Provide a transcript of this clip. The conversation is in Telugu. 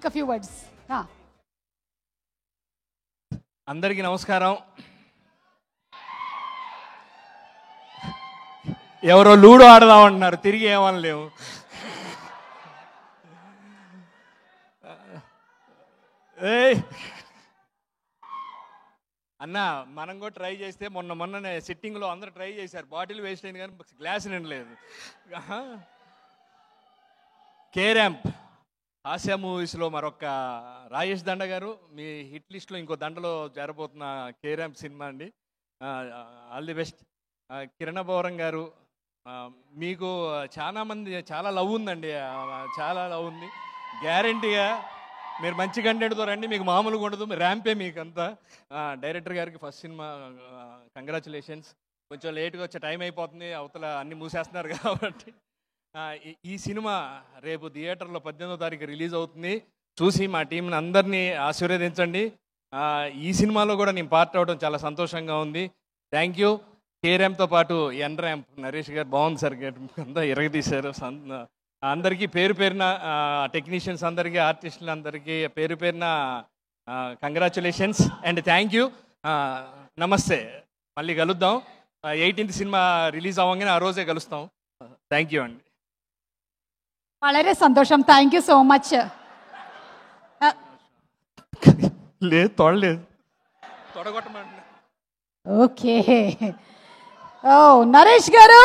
speak a few words. అందరికీ నమస్కారం. ఎవరో లూడో ఆడదామంటున్నారు, తిరిగి ఏమనలేము. అన్న మనం కూడా ట్రై చేస్తే మొన్ననే సిట్టింగ్లో అందరూ ట్రై చేశారు, బాటిల్ వేస్ట్ అయింది కానీ గ్లాస్ నిండలేదు. కే ర్యాంప్ హాస్య మూవీస్లో మరొక రాజేష్ దండ గారు, మీ హిట్ లిస్ట్లో ఇంకో దండలో చేరబోతున్న కే ర్యాంప్ సినిమా అండి. All the best. కిరణ బోరం గారు, మీకు చాలా లవ్ ఉందండి, చాలా లవ్ ఉంది. గ్యారంటీగా మీరు మంచి కంటెంట్తో రండి, మీకు మామూలుగా ఉండదు, ర్యాంపే మీకు అంతా. డైరెక్టర్ గారికి ఫస్ట్ సినిమా కంగ్రాచులేషన్స్. కొంచెం లేట్గా వచ్చే టైం అయిపోతుంది, అవతల అన్నీ మూసేస్తున్నారు కాబట్టి. ఈ సినిమా రేపు థియేటర్లో 18వ తారీఖు రిలీజ్ అవుతుంది. చూసి మా టీంని అందరినీ ఆశీర్వదించండి. ఈ సినిమాలో కూడా నేను పార్ట్ అవ్వడం చాలా సంతోషంగా ఉంది. Thank you. కే ర్యాంప్తో పాటు ఎన్ ర్యాంప్ నరేష్ గారు బాగుంది సార్, అంతా ఎరగదీశారు. అందరికీ పేరు పేరున టెక్నీషియన్స్ అందరికీ, ఆర్టిస్టులు అందరికీ పేరు పేరున కంగ్రాచులేషన్స్ అండ్ థ్యాంక్ యూ. నమస్తే. మళ్ళీ కలుద్దాం. 18th సినిమా రిలీజ్ అవ్వగానే ఆ రోజే కలుస్తాం. థ్యాంక్ యూ అండి. വളരെ സന്തോഷം. Thank you so much. లేదు తొడలేదు, తొడగొట్టమంటున్నా. ఓకే. ఓ నరేష్ గారు.